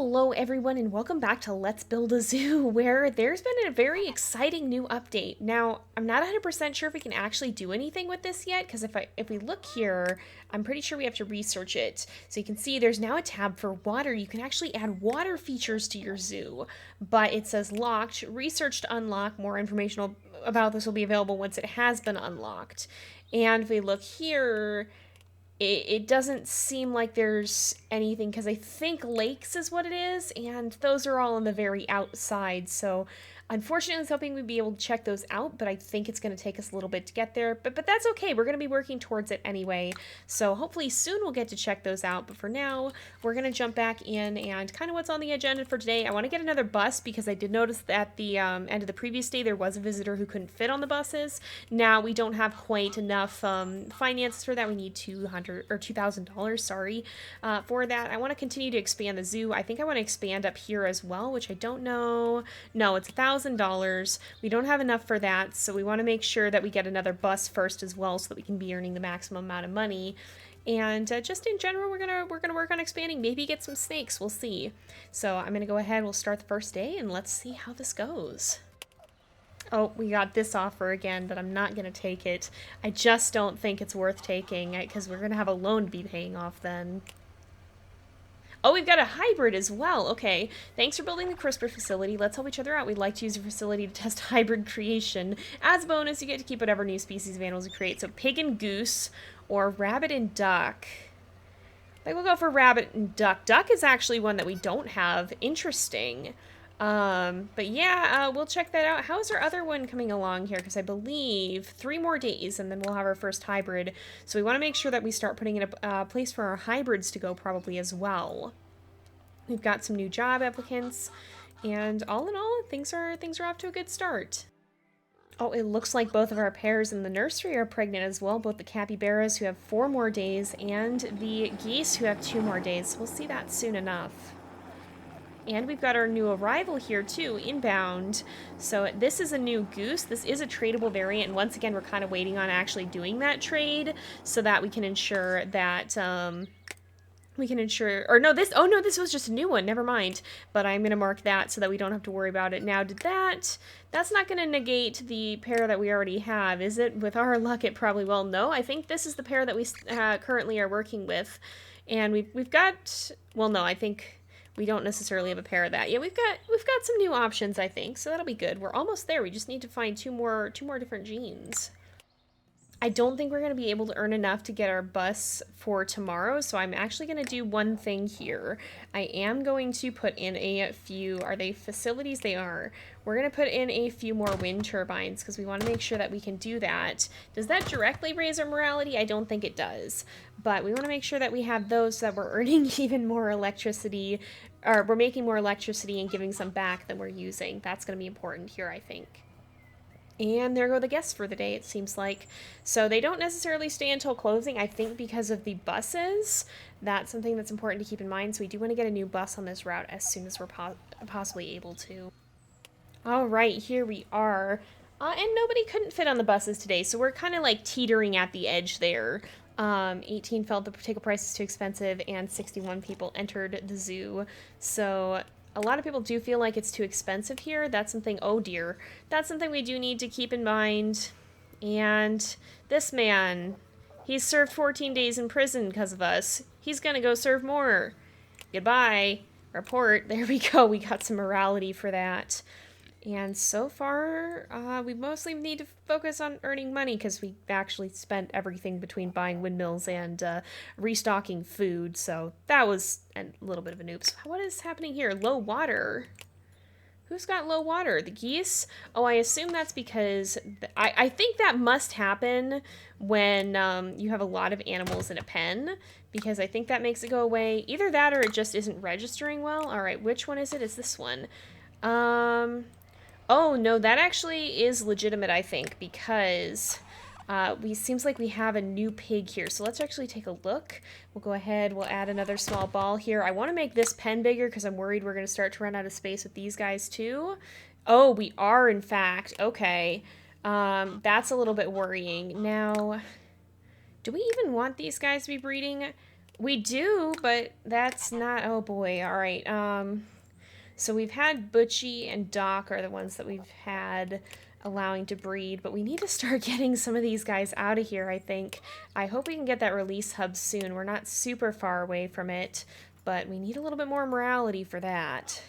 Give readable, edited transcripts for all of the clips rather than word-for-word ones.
Hello everyone and welcome back to Let's Build a Zoo, where there's been a very exciting new update. Now, I'm not 100% sure if we can actually do anything with this yet, because if we look here, I'm pretty sure we have to research it. So you can see there's now a tab for water. You can actually add water features to your zoo, but it says locked, research to unlock. More information about this will be available once it has been unlocked. And if we look here, it doesn't seem like there's anything, because I think lakes is what it is, and those are all on the very outside, so unfortunately I was hoping we'd be able to check those out, but I think it's going to take us a little bit to get there, but that's okay. We're going to be working towards it anyway, so hopefully soon we'll get to check those out. But for now, we're going to jump back in, and kind of what's on the agenda for today, I want to get another bus, because I did notice that at the end of the previous day there was a visitor who couldn't fit on the buses. Now we don't have quite enough finances for that. We need $2,000, sorry, for that. I want to continue to expand the zoo. I think I want to expand up here as well, which I don't know. No, it's $1,000. We don't have enough for that, so we want to make sure that we get another bus first as well, so that we can be earning the maximum amount of money. And just in general, we're gonna work on expanding. Maybe get some snakes. We'll see. So I'm gonna go ahead. We'll start the first day, and let's see how this goes. Oh, we got this offer again, but I'm not gonna take it. I just don't think it's worth taking, because we're gonna have a loan to be paying off then. Oh, we've got a hybrid as well. Okay, thanks for building the CRISPR facility. Let's help each other out. We'd like to use your facility to test hybrid creation. As a bonus, you get to keep whatever new species of animals you create. So pig and goose, or rabbit and duck. I think we'll go for rabbit and duck. Duck is actually one that we don't have. Interesting. But yeah, we'll check that out. How is our other one coming along here? Because I believe 3 more days and then we'll have our first hybrid. So we want to make sure that we start putting in a place for our hybrids to go probably as well. We've got some new job applicants, and all in all, things are off to a good start. Oh, it looks like both of our pairs in the nursery are pregnant as well. Both the capybaras, who have 4 more days, and the geese, who have 2 more days. We'll see that soon enough. And we've got our new arrival here too, inbound. So this is a new goose. This is a tradable variant, and once again, we're kind of waiting on actually doing that trade so that we can ensure that, this was just a new one, never mind. But I'm going to mark that so that we don't have to worry about it. Now, that's not going to negate the pair that we already have, is it? With our luck, it probably will. No, I think this is the pair that we currently are working with. And we've got, well, no, I think we don't necessarily have a pair of that. Yeah, we've got some new options, I think, so that'll be good. We're almost there. We just need to find two more different genes. I don't think we're going to be able to earn enough to get our bus for tomorrow, so I'm actually going to do one thing here. I am going to put in a few, are they facilities? They are. We're going to put in a few more wind turbines, because we want to make sure that we can do that. Does that directly raise our morality? I don't think it does, but we want to make sure that we have those so that we're earning even more electricity, or we're making more electricity and giving some back than we're using. That's going to be important here, I think. And there go the guests for the day, it seems like. So they don't necessarily stay until closing, I think, because of the buses. That's something that's important to keep in mind. So we do want to get a new bus on this route as soon as we're possibly able to. All right, here we are. And nobody couldn't fit on the buses today, so we're kind of like teetering at the edge there. 18 felt the ticket price is too expensive, and 61 people entered the zoo. So a lot of people do feel like it's too expensive here. That's something, oh dear, that's something we do need to keep in mind. And this man, he's served 14 days in prison because of us. He's gonna go serve more. Goodbye. Report. There we go. We got some morality for that. And so far, we mostly need to focus on earning money, because we actually spent everything between buying windmills and restocking food. So that was a little bit of an oops. What is happening here? Low water. Who's got low water? The geese? Oh, I assume that's because I think that must happen when you have a lot of animals in a pen, because I think that makes it go away. Either that or it just isn't registering well. All right, which one is it? Is this one? Oh, no, that actually is legitimate, I think, because seems like we have a new pig here. So let's actually take a look. We'll go ahead, we'll add another small ball here. I want to make this pen bigger because I'm worried we're going to start to run out of space with these guys too. Oh, we are, in fact. Okay. That's a little bit worrying. Now, do we even want these guys to be breeding? We do, but that's not... Oh, boy. All right. So we've had Butchie and Doc are the ones that we've had allowing to breed, but we need to start getting some of these guys out of here, I think. I hope we can get that release hub soon. We're not super far away from it, but we need a little bit more morality for that.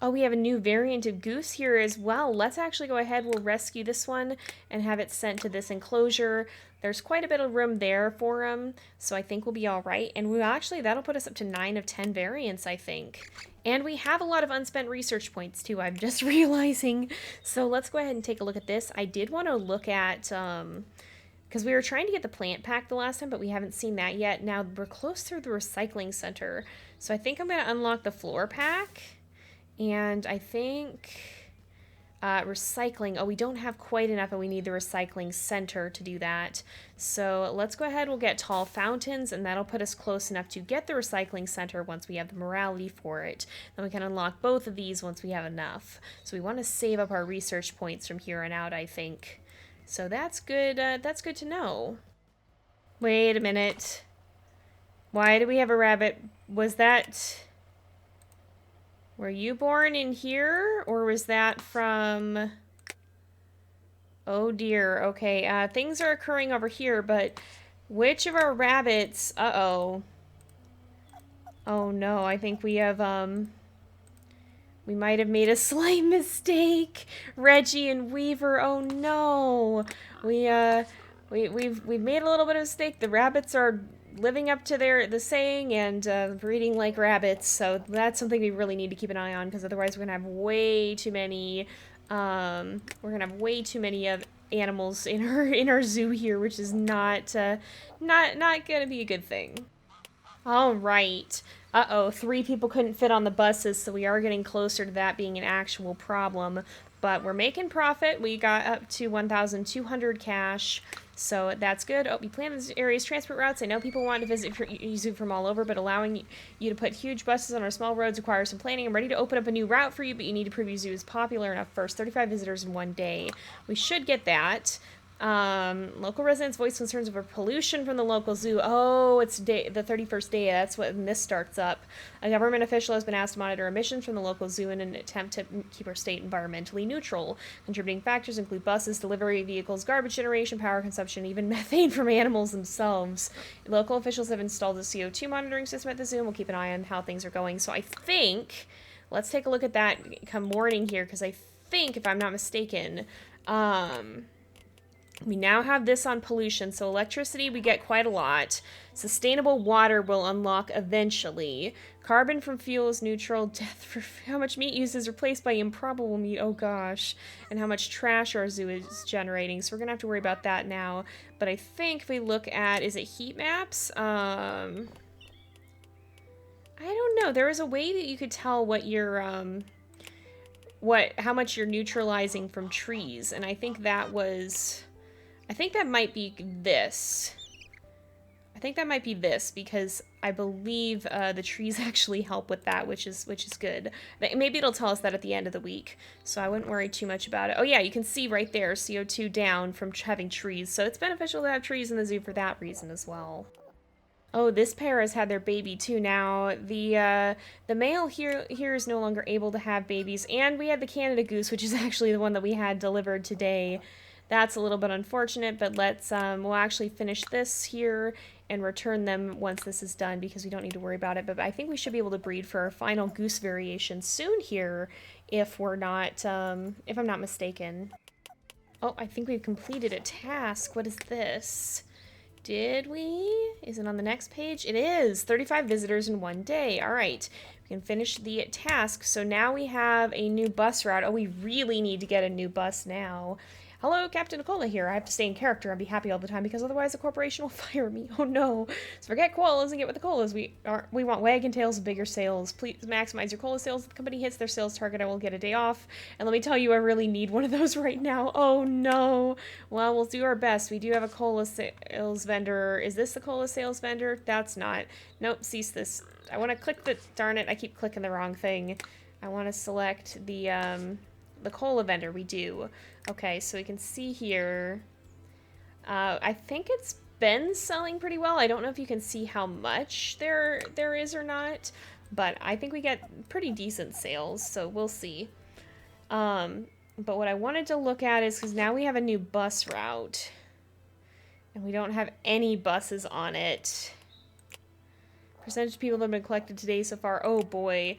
Oh, we have a new variant of goose here as well. Let's actually go ahead. We'll rescue this one and have it sent to this enclosure. There's quite a bit of room there for him, so I think we'll be all right. And we actually, that'll put us up to 9 of 10 variants, I think. And we have a lot of unspent research points, too, I'm just realizing. So let's go ahead and take a look at this. I did want to look at... because we were trying to get the plant pack the last time, but we haven't seen that yet. Now, we're close to the recycling center, so I think I'm going to unlock the floor pack. And I think recycling. Oh, we don't have quite enough, and we need the recycling center to do that. So let's go ahead. We'll get tall fountains, and that'll put us close enough to get the recycling center once we have the morality for it. Then we can unlock both of these once we have enough. So we want to save up our research points from here on out, I think. So that's good. That's good to know. Wait a minute. Why do we have a rabbit? Was that... Were you born in here, or was that from... Oh dear, okay, things are occurring over here, but which of our rabbits... Uh-oh. Oh no, I think we have, we might have made a slight mistake. Reggie and Weaver, oh no. We've made a little bit of a mistake. The rabbits are living up to the saying and breeding like rabbits, so that's something we really need to keep an eye on, because otherwise we're gonna have way too many animals in our zoo here, which is not gonna be a good thing. All right. Uh-oh, 3 people couldn't fit on the buses, so we are getting closer to that being an actual problem. But we're making profit. We got up to 1,200 cash, so that's good. Oh, we plan this area's transport routes. I know people want to visit zoo from all over, but allowing you to put huge buses on our small roads requires some planning. I'm ready to open up a new route for you, but you need to prove your zoo is popular enough first. 35 visitors in one day. We should get that. Local residents voice concerns over pollution from the local zoo. Oh, it's the 31st day. That's when this starts up. A government official has been asked to monitor emissions from the local zoo in an attempt to keep our state environmentally neutral. Contributing factors include buses, delivery vehicles, garbage generation, power consumption, even methane from animals themselves. Local officials have installed a CO2 monitoring system at the zoo and will keep an eye on how things are going. So I think, let's take a look at that come morning here, because I think, if I'm not mistaken, we now have this on pollution, so electricity we get quite a lot. Sustainable water will unlock eventually. Carbon from fuel is neutral. Death for how much meat use is replaced by improbable meat. Oh gosh. And how much trash our zoo is generating. So we're going to have to worry about that now. But I think if we look at, is it heat maps? I don't know. There is a way that you could tell what your, how much you're neutralizing from trees. And I think that was... I think that might be this. I think that might be this, because I believe the trees actually help with that, which is good. Maybe it'll tell us that at the end of the week, so I wouldn't worry too much about it. Oh yeah, you can see right there, CO2 down from having trees, so it's beneficial to have trees in the zoo for that reason as well. Oh, this pair has had their baby too now. The male here is no longer able to have babies, and we had the Canada goose, which is actually the one that we had delivered today. That's a little bit unfortunate, but let's, we'll actually finish this here and return them once this is done, because we don't need to worry about it. But I think we should be able to breed for our final goose variation soon here, if we're not, if I'm not mistaken. Oh, I think we've completed a task. What is this? Did we? Is it on the next page? It is. 35 visitors in one day. All right. We can finish the task. So now we have a new bus route. Oh, we really need to get a new bus now. Hello, Captain Nicola here. I have to stay in character and be happy all the time, because otherwise the corporation will fire me. Oh no. So forget koalas and get with the colas. We want wagon tails and bigger sales. Please maximize your cola sales. If the company hits their sales target, I will get a day off. And let me tell you, I really need one of those right now. Oh no. Well, we'll do our best. We do have a cola sales vendor. Is this the cola sales vendor? That's not. Nope, cease this. I want to click the... Darn it, I keep clicking the wrong thing. I want to select the cola vendor. We do. Okay, so we can see here. I think it's been selling pretty well. I don't know if you can see how much there is or not, but I think we get pretty decent sales, so we'll see. But what I wanted to look at is because now we have a new bus route, and we don't have any buses on it. Percentage of people that have been collected today so far. Oh boy,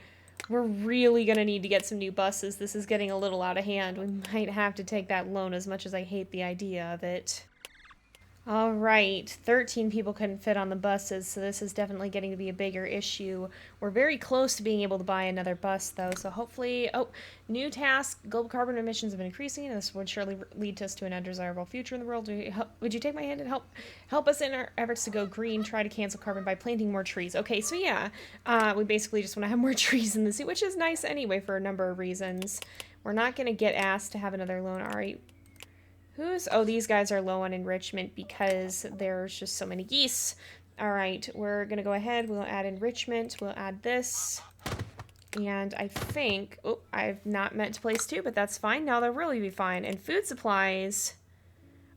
we're really gonna need to get some new buses. This is getting a little out of hand. We might have to take that loan as much as I hate the idea of it. All right, 13 people couldn't fit on the buses, so this is definitely getting to be a bigger issue. We're very close to being able to buy another bus, though, so hopefully... Oh, new task. Global carbon emissions have been increasing, and this would surely lead us to an undesirable future in the world. Would you take my hand and help us in our efforts to go green? Try to cancel carbon by planting more trees. Okay, so yeah, we basically just want to have more trees in the sea, which is nice anyway for a number of reasons. We're not going to get asked to have another loan. All right. Oh, these guys are low on enrichment because there's just so many geese. All right, we're going to go ahead. We'll add enrichment. We'll add this. And I think... Oh, I've not meant to place two, but that's fine. Now they'll really be fine. And food supplies...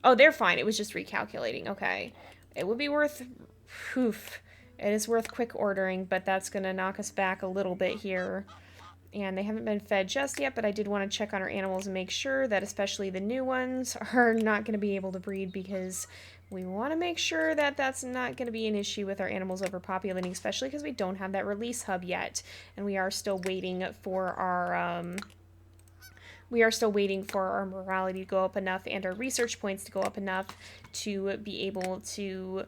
Oh, they're fine. It was just recalculating. Okay. It would be worth... Oof. It is worth quick ordering, but that's going to knock us back a little bit here. And they haven't been fed just yet, but I did want to check on our animals and make sure that especially the new ones are not going to be able to breed, because we want to make sure that that's not going to be an issue with our animals overpopulating, especially because we don't have that release hub yet. And we are still waiting for our morality to go up enough and our research points to go up enough to be able to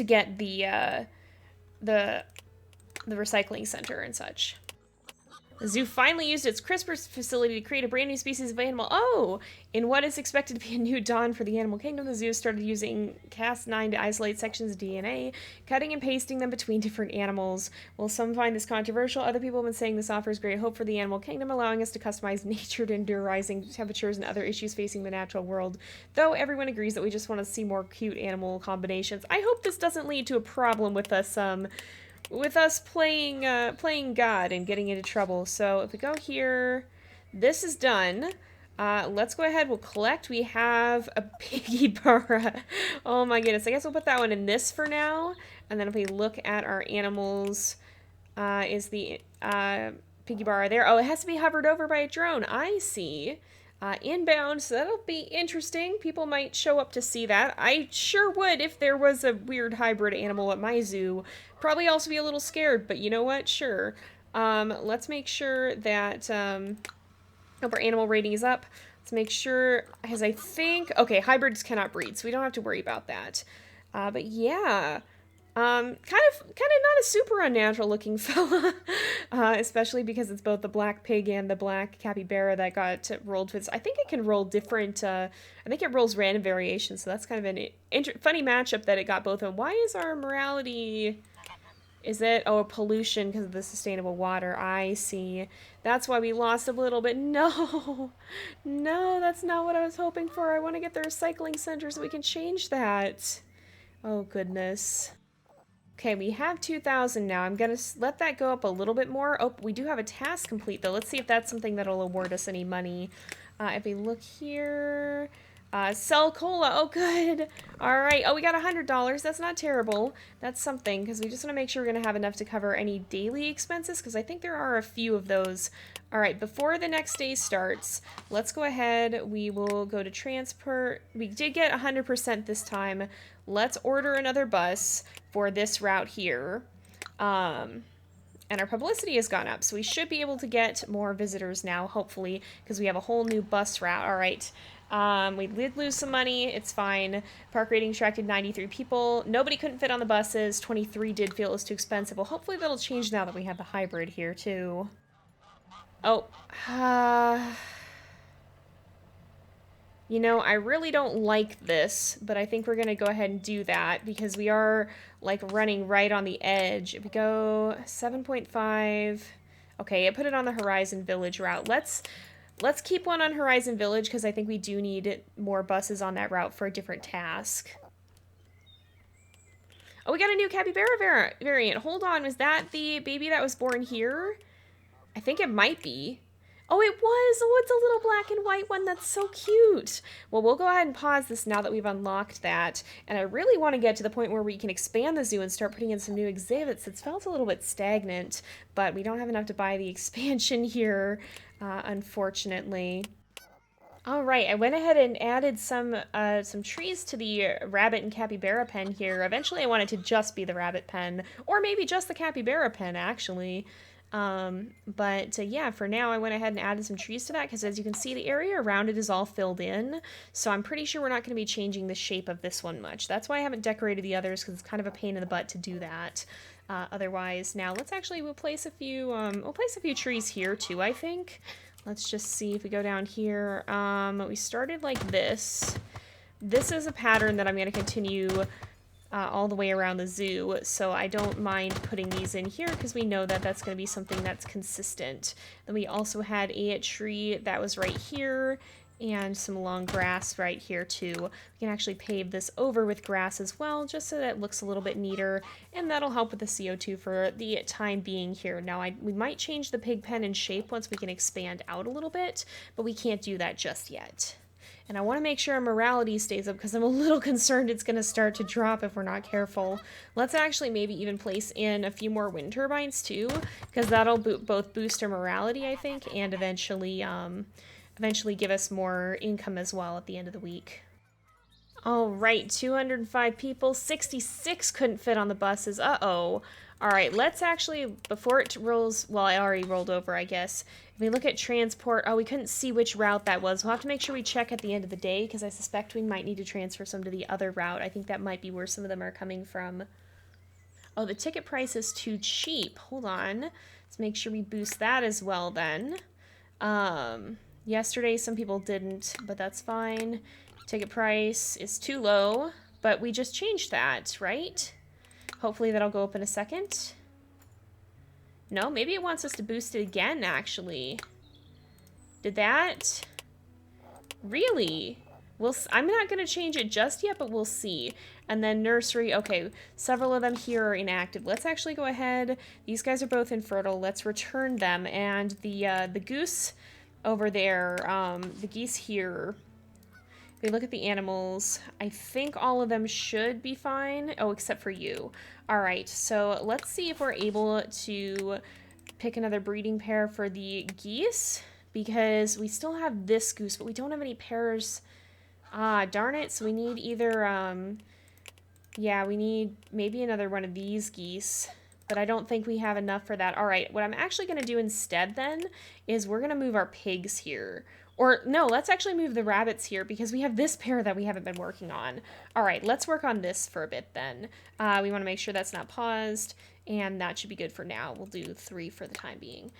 get the recycling center and such. The zoo finally used its CRISPR facility to create a brand new species of animal. Oh! In what is expected to be a new dawn for the animal kingdom, the zoo started using Cas9 to isolate sections of DNA, cutting and pasting them between different animals. While some find this controversial, other people have been saying this offers great hope for the animal kingdom, allowing us to customize nature to endure rising temperatures and other issues facing the natural world. Though everyone agrees that we just want to see more cute animal combinations. I hope this doesn't lead to a problem with us, playing God and getting into trouble. So if we go here, this is done. Let's go ahead. We'll collect. We have a Pigybara. Oh my goodness. I guess we'll put that one in this for now. And then if we look at our animals, is the Pigybara there? Oh, it has to be hovered over by a drone. I see. Inbound, so that'll be interesting. People might show up to see that. I sure would if there was a weird hybrid animal at my zoo. Probably also be a little scared, but you know what? Sure. Let's make sure that, hope our animal rating is up. Let's make sure, as I think, okay, hybrids cannot breed, so we don't have to worry about that. But yeah. Kind of not a super unnatural looking fella, especially because it's both the black pig and the black capybara that got rolled with. I think it can roll different, I think it rolls random variations, so that's kind of an funny matchup that it got both of them. Why is our morality, is it, oh, pollution because of the sustainable water, I see. That's why we lost a little bit. No, no, that's not what I was hoping for. I want to get the recycling center so we can change that. Oh, goodness. Okay, we have 2,000 now. I'm going to let that go up a little bit more. Oh, we do have a task complete, though. Let's see if that's something that'll award us any money. If we look here... sell cola. Oh, good. All right. Oh, we got $100. That's not terrible. That's something, because we just want to make sure we're going to have enough to cover any daily expenses, because I think there are a few of those. All right, before the next day starts, let's go ahead. We will go to transport. We did get 100% this time. Let's order another bus for this route here. And our publicity has gone up, so we should be able to get more visitors now, hopefully, because we have a whole new bus route. All right. We did lose some money. It's fine. Park rating attracted 93 people. Nobody couldn't fit on the buses. 23 did feel it was too expensive. Well, hopefully that'll change now that we have the hybrid here, too. Oh. You know, I really don't like this, but I think we're going to go ahead and do that because we are, like, running right on the edge. If we go 7.5... Okay, I put it on the Horizon Village route. Let's keep one on Horizon Village because I think we do need more buses on that route for a different task. Oh, we got a new capybara variant. Hold on, was that the baby that was born here? I think it might be. Oh, it was. Oh, it's a little black and white one. That's so cute. Well, we'll go ahead and pause this now that we've unlocked that. And I really want to get to the point where we can expand the zoo and start putting in some new exhibits. It's felt a little bit stagnant, but we don't have enough to buy the expansion here, unfortunately. All right, I went ahead and added some trees to the rabbit and capybara pen here. Eventually, I want it to just be the rabbit pen, or maybe just the capybara pen, actually. But yeah, for now, I went ahead and added some trees to that because, as you can see, the area around it is all filled in. So I'm pretty sure we're not going to be changing the shape of this one much. That's why I haven't decorated the others, because it's kind of a pain in the butt to do that. Otherwise, now we'll place a few trees here too, I think. Let's just see if we go down here. We started like this. This is a pattern that I'm going to continue all the way around the zoo, so I don't mind putting these in here because we know that that's going to be something that's consistent. Then we also had a tree that was right here, and some long grass right here too. We can actually pave this over with grass as well, just so that it looks a little bit neater, and that'll help with the CO2 for the time being here. Now, we might change the pig pen in shape once we can expand out a little bit, but we can't do that just yet. And I want to make sure our morality stays up because I'm a little concerned it's going to start to drop if we're not careful. Let's actually maybe even place in a few more wind turbines too, because that'll both boost our morality, I think, and eventually give us more income as well at the end of the week. All right, 205 people, 66 couldn't fit on the buses. Uh-oh. All right, let's actually, before it rolls, well, I already rolled over, I guess. If we look at transport, oh, we couldn't see which route that was. We'll have to make sure we check at the end of the day, because I suspect we might need to transfer some to the other route. I think that might be where some of them are coming from. Oh, the ticket price is too cheap. Hold on. Let's make sure we boost that as well then. Yesterday, some people didn't, but that's fine. Ticket price is too low, but we just changed that, right? Hopefully that'll go up in a second. No, maybe it wants us to boost it again, actually. Did that? Really? I'm not going to change it just yet, but we'll see. And then nursery, okay, several of them here are inactive. Let's actually go ahead. These guys are both infertile. Let's return them. And the goose over there, the geese here, if we look at the animals, I think all of them should be fine. Oh, except for you. All right, so let's see if we're able to pick another breeding pair for the geese, because we still have this goose, but we don't have any pairs. Ah, darn it. So we need either, yeah, we need maybe another one of these geese, but I don't think we have enough for that. All right, what I'm actually going to do instead then is we're going to move our pigs here. Or no, let's actually move the rabbits here because we have this pair that we haven't been working on. All right, let's work on this for a bit then. We want to make sure that's not paused, and that should be good for now. We'll do 3 for the time being.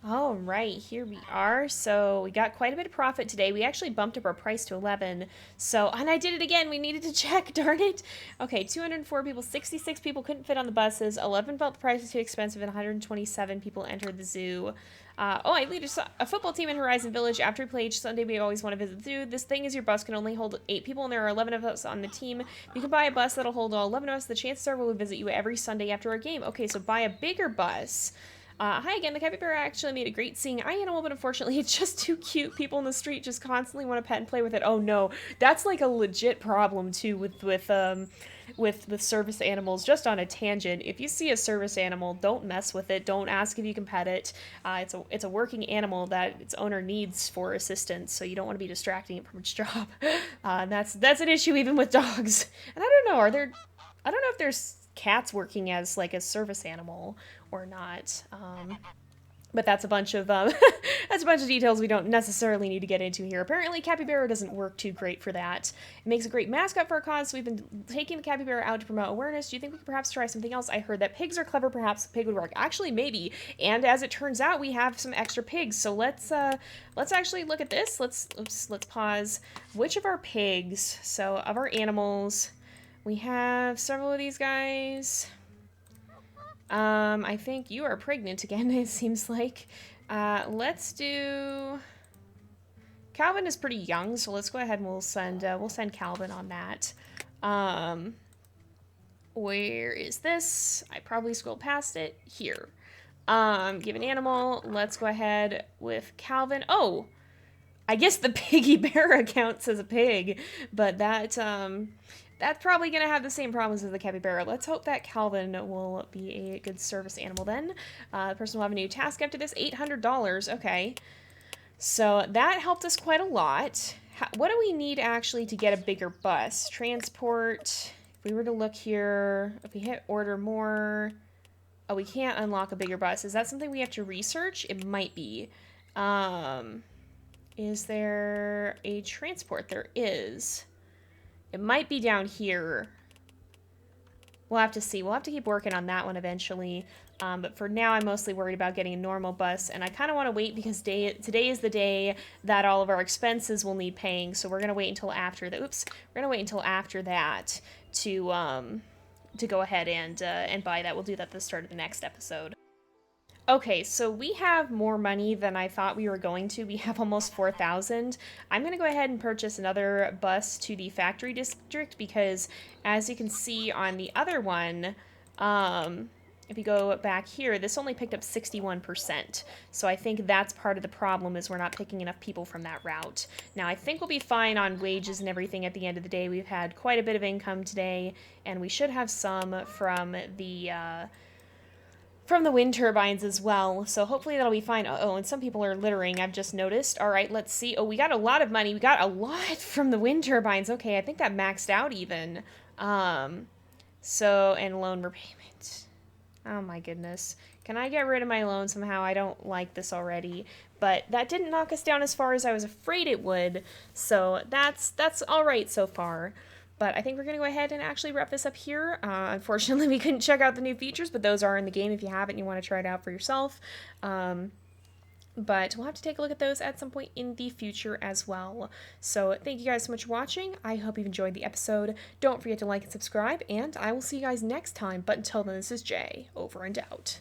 All right, here we are. So we got quite a bit of profit today. We actually bumped up our price to 11. So, and I did it again. We needed to check, darn it. Okay, 204 people, 66 people couldn't fit on the buses. 11 felt the price was too expensive, and 127 people entered the zoo. I lead a football team in Horizon Village. After we play each Sunday, we always want to visit the zoo. This thing is your bus can only hold 8 people, and there are 11 of us on the team. You can buy a bus that'll hold all 11 of us. The chances are we'll visit you every Sunday after our game. Okay, so buy a bigger bus. Hi again, the capybara actually made a great seeing eye animal, but unfortunately it's just too cute. People in the street just constantly want to pet and play with it. Oh no, that's like a legit problem too with service animals. Just on a tangent, if you see a service animal, don't mess with it. Don't ask if you can pet it. It's a working animal that its owner needs for assistance, so you don't want to be distracting it from its job. That's an issue even with dogs. And I don't know, I don't know if there's cats working as like a service animal or not, but that's a bunch of that's a bunch of details we don't necessarily need to get into here. Apparently capybara doesn't work too great for that. It makes a great mascot for a cause, so we've been taking the capybara out to promote awareness. Do you think we could perhaps try something else? I heard that pigs are clever, perhaps a pig would work. Actually, maybe. And as it turns out, we have some extra pigs, so let's actually look at this. Let's pause. Which of our pigs, so of our animals, we have several of these guys. I think you are pregnant again, it seems like. Let's do... Calvin is pretty young, so let's go ahead and we'll send Calvin on that. Where is this? I probably scrolled past it. Here. Give an animal. Let's go ahead with Calvin. Oh, I guess the Pigybara counts as a pig, but that's probably gonna have the same problems as the capybara. Let's hope that Calvin will be a good service animal then. The person will have a new task after this, $800. Okay, so that helped us quite a lot. What do we need actually to get a bigger bus? Transport. If we were to look here, if we hit order more, oh, we can't unlock a bigger bus. Is that something we have to research? It might be. Is there a transport? There is. It might be down here. We'll have to see. We'll have to keep working on that one eventually. But for now, I'm mostly worried about getting a normal bus. And I kind of want to wait because today is the day that all of our expenses will need paying. So we're going to wait until after that. Oops. We're going to wait until after that to go ahead and buy that. We'll do that at the start of the next episode. Okay, so we have more money than I thought we were going to. We have almost 4,000. I'm going to go ahead and purchase another bus to the factory district because, as you can see on the other one, if you go back here, this only picked up 61%. So I think that's part of the problem is we're not picking enough people from that route. Now, I think we'll be fine on wages and everything at the end of the day. We've had quite a bit of income today, and we should have some from the wind turbines as well, so hopefully that'll be fine. Oh, and some people are littering, I've just noticed. All right, let's see. Oh, we got a lot of money. We got a lot from the wind turbines. Okay, I think that maxed out even. And loan repayment. Oh my goodness. Can I get rid of my loan somehow? I don't like this already. But that didn't knock us down as far as I was afraid it would, so that's all right so far. But I think we're going to go ahead and actually wrap this up here. Unfortunately, we couldn't check out the new features, but those are in the game if you haven't and you want to try it out for yourself. But we'll have to take a look at those at some point in the future as well. So thank you guys so much for watching. I hope you've enjoyed the episode. Don't forget to like and subscribe, and I will see you guys next time. But until then, this is Jay, over and out.